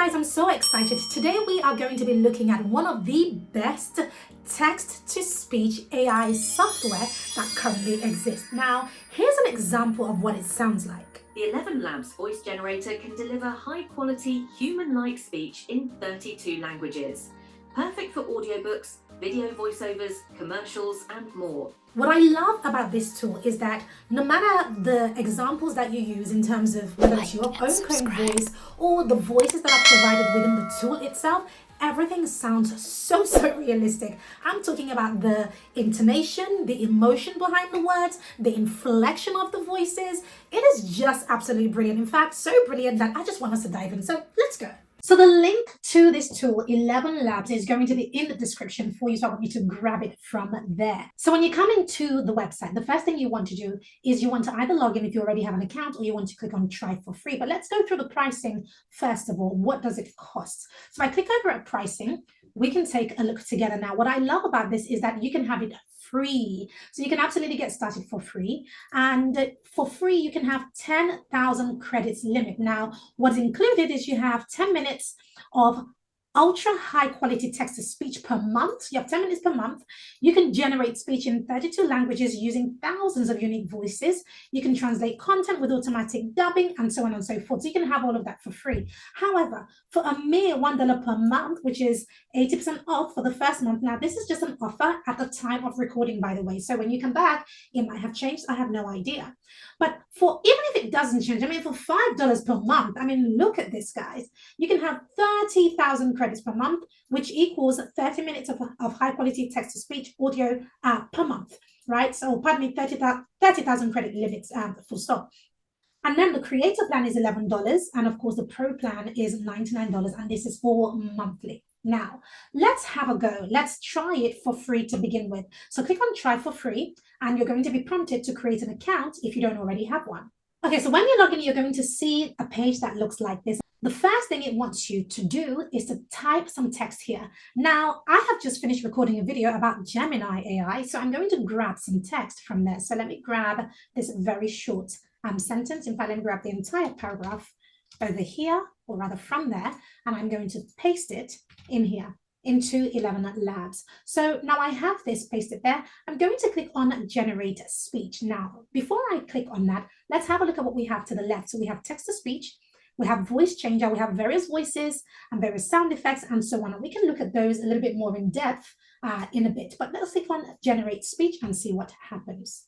guys, I'm so excited. Today we are going to be looking at one of the best text-to-speech AI software that currently exists. Now, here's an example of what it sounds like. The ElevenLabs voice generator can deliver high-quality, human-like speech in 32 languages. Perfect for audiobooks, video voiceovers, commercials, and more. What I love about this tool is that no matter the examples that you use in terms of whether it's your own cloned voice or the voices that are provided within the tool itself, everything sounds so realistic. I'm talking about the intonation, the emotion behind the words, the inflection of the voices. It is just absolutely brilliant. In fact, so brilliant that I just want us to dive in. So let's go. So the link to this tool, ElevenLabs, is going to be in the description for you, so I want you to grab it from there. So when you come into the website, the first thing you want to do is you want to either log in if you already have an account, or you want to click on try for free. But let's go through the pricing first of all. What does it cost? So if I click over at pricing, we can take a look together. Now, what I love about this is that you can have it free. So you can absolutely get started for free. And for free, you can have 10,000 credits limit. Now, what's included is you have 10 minutes of ultra high quality text to speech per month. You have 10 minutes per month. You can generate speech in 32 languages using thousands of unique voices. You can translate content with automatic dubbing and so on and so forth. So you can have all of that for free. However, for a mere $1 per month, which is 80% off for the first month. Now, this is just an offer at the time of recording, by the way. So when you come back, it might have changed. I have no idea. But for even if it doesn't change, I mean, for $5 per month, I mean, look at this, guys. You can have 30,000 credits per month, which equals 30 minutes of high quality text to speech audio per month, right? So, pardon me, 30,000 credit limits, full stop. And then the creator plan is $11. And of course, the pro plan is $99. And this is for monthly. Now, let's have a go. Let's try it for free to begin with. So click on try for free, and you're going to be prompted to create an account if you don't already have one. Okay, so when you log in, you're going to see a page that looks like this. The first thing it wants you to do is to type some text here. Now, I have just finished recording a video about Gemini AI, so I'm going to grab some text from there. So let me grab this very short sentence. In fact, let me grab the entire paragraph over here, or rather from there, and I'm going to paste it in here into ElevenLabs. So now I have this pasted there. I'm going to click on generate speech. Now, before I click on that, let's have a look at what we have to the left. So we have text to speech, we have voice changer, we have various voices and various sound effects and so on. And we can look at those a little bit more in depth in a bit, but let's click on generate speech and see what happens.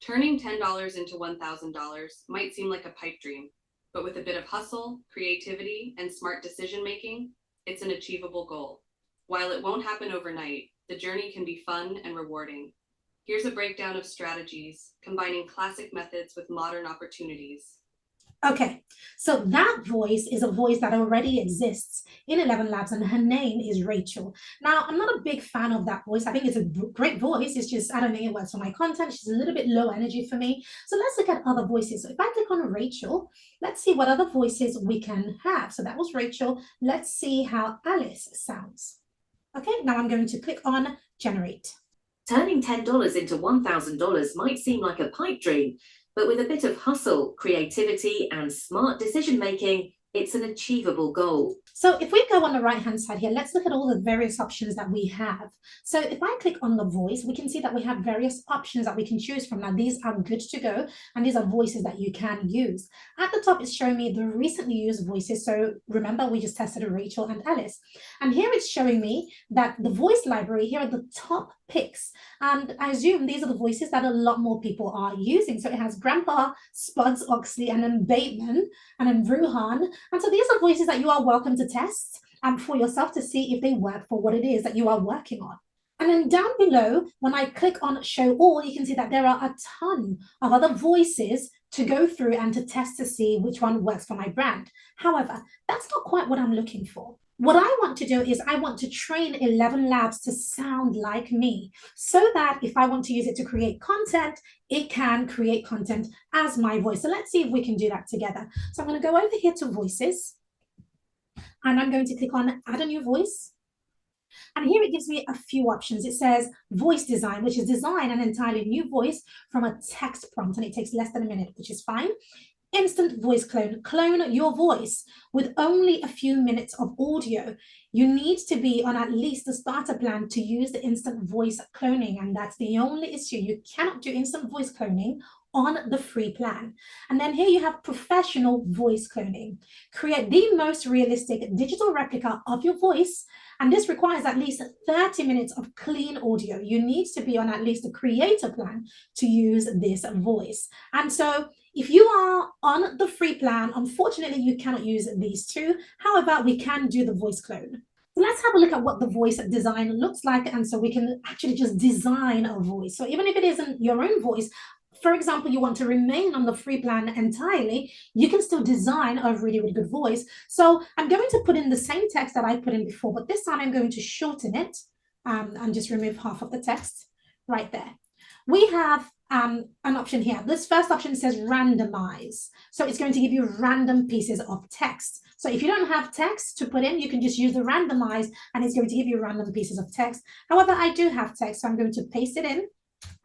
Turning $10 into $1,000 might seem like a pipe dream, but with a bit of hustle, creativity, and smart decision-making, it's an achievable goal. While it won't happen overnight, the journey can be fun and rewarding. Here's a breakdown of strategies, combining classic methods with modern opportunities. Okay, so that voice is a voice that already exists in ElevenLabs, and her name is Rachel. Now, I'm not a big fan of that voice. I think it's a great voice. It's just, I don't think it works for my content. She's a little bit low energy for me. So let's look at other voices. So if I click on Rachel, let's see what other voices we can have. So that was Rachel. Let's see how Alice sounds. Okay, now I'm going to click on generate. Turning $10 into $1,000 might seem like a pipe dream, but with a bit of hustle, creativity, and smart decision-making, it's an achievable goal. So if we go on the right-hand side here, let's look at all the various options that we have. So if I click on the voice, we can see that we have various options that we can choose from. Now, these are good to go, and these are voices that you can use. At the top, it's showing me the recently used voices. So remember, we just tested Rachel and Alice. And here it's showing me that the voice library, here are the top picks. And I assume these are the voices that a lot more people are using. So it has Grandpa, Spuds Oxley, and then Bateman, and then Ruhan. And so these are voices that you are welcome to test for yourself to see if they work for what it is that you are working on. And then down below, when I click on show all, you can see that there are a ton of other voices to go through and to test to see which one works for my brand. However, that's not quite what I'm looking for. What I want to do is I want to train ElevenLabs to sound like me, so that if I want to use it to create content, it can create content as my voice. So let's see if we can do that together. So I'm going to go over here to voices, and I'm going to click on add a new voice. And here it gives me a few options. It says voice design, which is design an entirely new voice from a text prompt, and it takes less than a minute, which is fine. instant voice clone. Clone your voice with only a few minutes of audio. You need to be on at least the starter plan to use the instant voice cloning, and that's the only issue. You cannot do instant voice cloning on the free plan. And then here you have professional voice cloning. Create the most realistic digital replica of your voice, and this requires at least 30 minutes of clean audio. You need to be on at least a creator plan to use this voice. And so if you are on the free plan, unfortunately, you cannot use these two. However, we can do the voice clone. So let's have a look at what the voice design looks like. And so we can actually just design a voice. So even if it isn't your own voice, for example, you want to remain on the free plan entirely, you can still design a really, really good voice. So I'm going to put in the same text that I put in before, but this time I'm going to shorten it and just remove half of the text right there. We have an option here. This first option says randomize. So it's going to give you random pieces of text. So if you don't have text to put in, you can just use the randomize and it's going to give you random pieces of text. However, I do have text, so I'm going to paste it in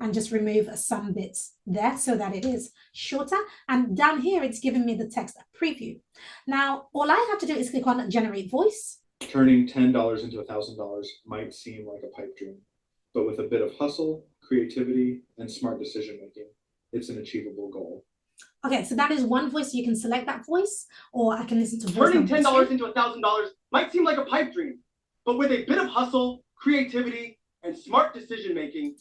and just remove some bits there so that it is shorter. And down here, it's giving me the text preview. Now, all I have to do is click on generate voice. Turning $10 into $1,000 might seem like a pipe dream, but with a bit of hustle, creativity, and smart decision making, it's an achievable goal. Okay, so that is one voice. You can select that voice, or I can listen to voice. Turning $10 into $1,000 might seem like a pipe dream, but with a bit of hustle, creativity, and smart decision making.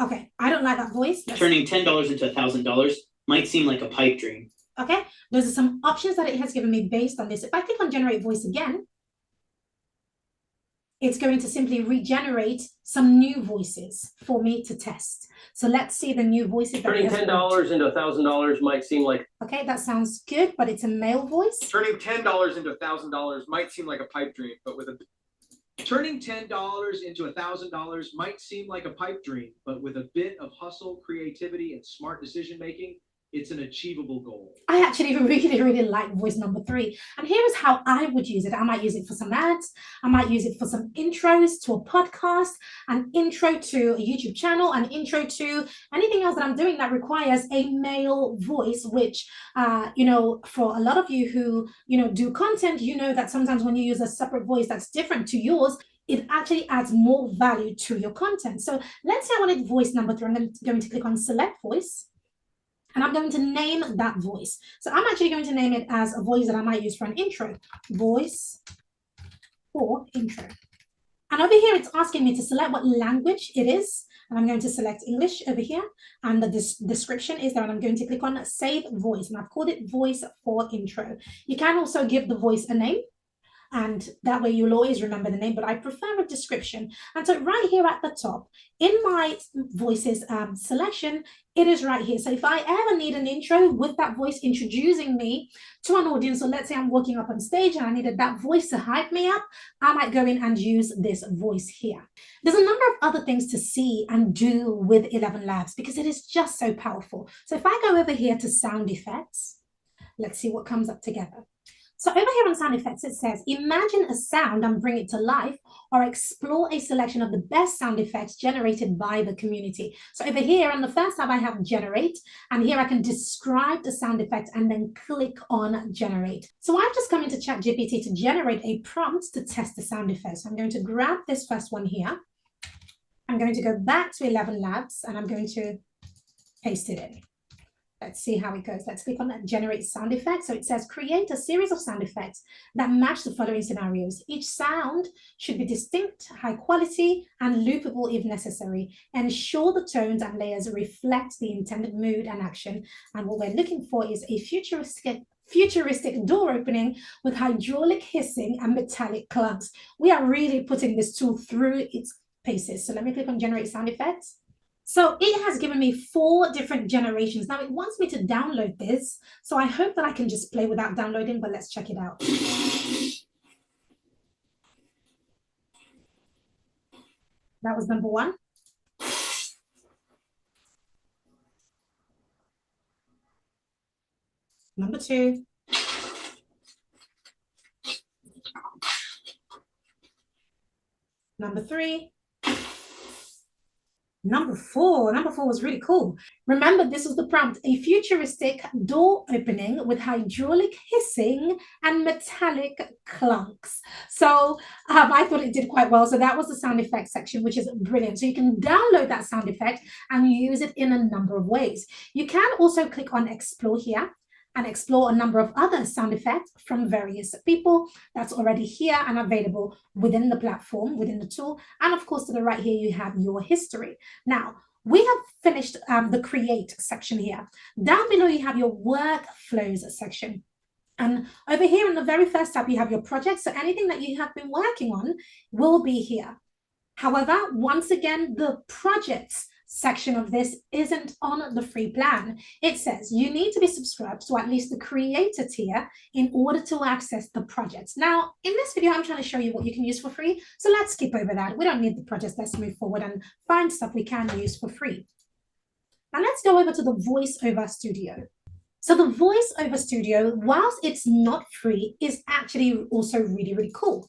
Okay, I don't like that voice. Turning $10 into $1,000 might seem like a pipe dream. Okay, those are some options that it has given me based on this. If I click on generate voice again, it's going to simply regenerate some new voices for me to test. So let's see the new voices. Turning $10 into $1,000 might seem like... Okay, that sounds good, but it's a male voice. Turning $10 into $1,000 might seem like a pipe dream, but with a... Turning $10 into $1,000 might seem like a pipe dream, but with a bit of hustle, creativity, and smart decision making, it's an achievable goal. I actually really, really like voice number 3. And here is how I would use it. I might use it for some ads. I might use it for some intros to a podcast, an intro to a YouTube channel, an intro to anything else that I'm doing that requires a male voice, which, for a lot of you who, do content, that sometimes when you use a separate voice that's different to yours, it actually adds more value to your content. So let's say I wanted voice number 3. I'm going to click on select voice. And I'm going to name that voice. So I'm actually going to name it as a voice that I might use for an intro. Voice for intro. And over here, it's asking me to select what language it is. And I'm going to select English over here. And the description is there. And I'm going to click on Save Voice. And I've called it Voice for Intro. You can also give the voice a name. And that way you'll always remember the name, but I prefer a description. And so right here at the top, in my voices selection, it is right here. So if I ever need an intro with that voice introducing me to an audience, so let's say I'm walking up on stage and I needed that voice to hype me up, I might go in and use this voice here. There's a number of other things to see and do with ElevenLabs because it is just so powerful. So if I go over here to sound effects, let's see what comes up together. So over here on sound effects, it says, imagine a sound and bring it to life, or explore a selection of the best sound effects generated by the community. So over here on the first tab, I have generate, and here I can describe the sound effect and then click on generate. So I've just come into ChatGPT to generate a prompt to test the sound effects. So I'm going to grab this first one here. I'm going to go back to ElevenLabs and I'm going to paste it in. Let's see how it goes. Let's click on that generate sound effect. So it says create a series of sound effects that match the following scenarios. Each sound should be distinct, high quality, and loopable if necessary. Ensure the tones and layers reflect the intended mood and action. And what we're looking for is a futuristic door opening with hydraulic hissing and metallic clunks. We are really putting this tool through its paces. So let me click on generate sound effects. So it has given me 4 different generations. Now it wants me to download this. So I hope that I can just play without downloading, but let's check it out. That was number 1. Number 2. Number 3. Number four was really cool. Remember, this was the prompt: a futuristic door opening with hydraulic hissing and metallic clunks. So I thought it did quite well. So that was the sound effects section, which is brilliant. So you can download that sound effect and use it in a number of ways. You can also click on explore here and explore a number of other sound effects from various people that's already here and available within the platform, within the tool. And of course, to the right here, you have your history. Now, we have finished the create section here. Down below, you have your workflows section. And over here in the very first tab, you have your projects. So anything that you have been working on will be here. However, once again, the projects section of this isn't on the free plan. It says you need to be subscribed to at least the creator tier in order to access the projects. Now, in this video, I'm trying to show you what you can use for free. So let's skip over that. We don't need the projects. Let's move forward and find stuff we can use for free. Now let's go over to the voiceover studio. So the voiceover studio, whilst it's not free, is actually also really, really cool.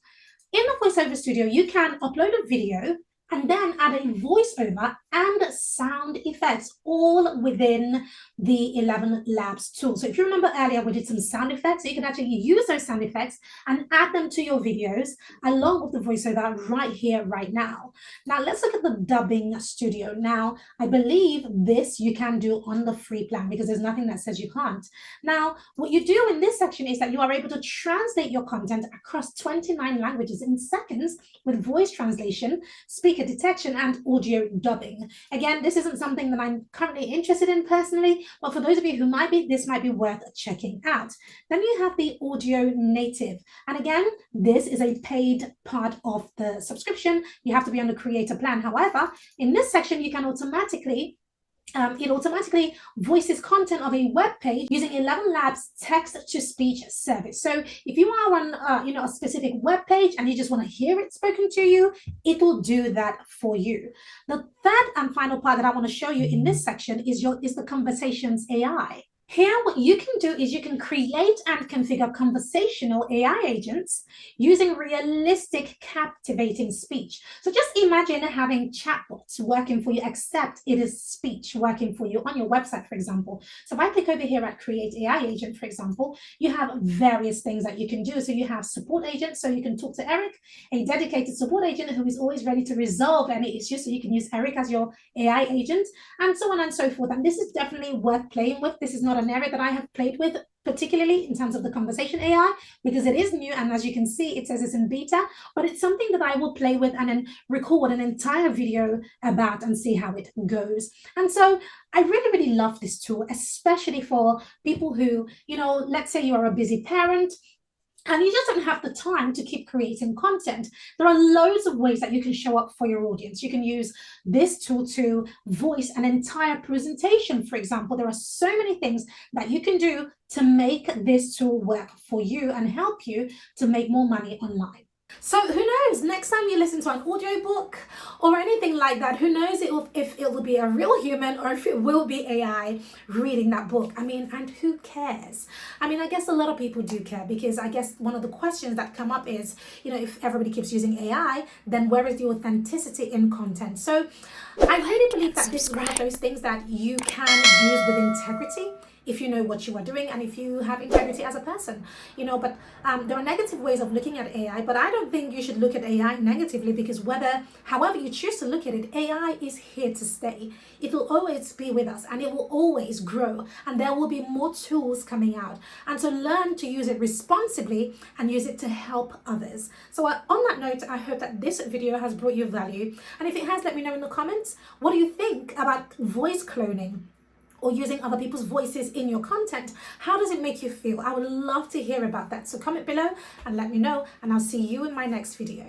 In the voiceover studio, you can upload a video and then add a voiceover and sound effects all within the ElevenLabs tool. So if you remember earlier, we did some sound effects. So you can actually use those sound effects and add them to your videos along with the voiceover right here, right now. Now let's look at the dubbing studio. Now, I believe this you can do on the free plan because there's nothing that says you can't. Now, what you do in this section is that you are able to translate your content across 29 languages in seconds with voice translation, speaker detection, and audio dubbing. Again, this isn't something that I'm currently interested in personally, but for those of you who might be, this might be worth checking out. Then you have the audio native. And again, this is a paid part of the subscription. You have to be on the creator plan. However, in this section, you can it automatically voices content of a web page using ElevenLabs text-to-speech service. So if you are on a specific web page and you just want to hear it spoken to you, it will do that for you. The third and final part that I want to show you in this section is the Conversations AI. Here, what you can do is you can create and configure conversational AI agents using realistic, captivating speech. So just imagine having chatbots working for you, except it is speech working for you on your website, for example. So if I click over here at Create AI Agent, for example, you have various things that you can do. So you have support agents, so you can talk to Eric, a dedicated support agent who is always ready to resolve any issues. So you can use Eric as your AI agent, and so on and so forth. And this is definitely worth playing with. This is not an area that I have played with, particularly in terms of the conversation AI, because it is new. And as you can see, it says it's in beta, but it's something that I will play with and then record an entire video about and see how it goes. And so I really, really love this tool, especially for people who, let's say you are a busy parent, and you just don't have the time to keep creating content. There are loads of ways that you can show up for your audience. You can use this tool to voice an entire presentation, for example. There are so many things that you can do to make this tool work for you and help you to make more money online. So who knows, next time you listen to an audiobook or anything like that, who knows if it will be a real human or if it will be AI reading that book. And who cares? I guess a lot of people do care, because I guess one of the questions that come up is, if everybody keeps using AI, then where is the authenticity in content? So I really believe that this is one of those things that you can use with integrity, if you know what you are doing and if you have integrity as a person, but there are negative ways of looking at AI, but I don't think you should look at AI negatively, because however you choose to look at it, AI is here to stay. It will always be with us and it will always grow, and there will be more tools coming out, and to learn to use it responsibly and use it to help others. So on that note, I hope that this video has brought you value, and if it has, let me know in the comments. What do you think about voice cloning or using other people's voices in your content? How does it make you feel? I would love to hear about that. So comment below and let me know, and I'll see you in my next video.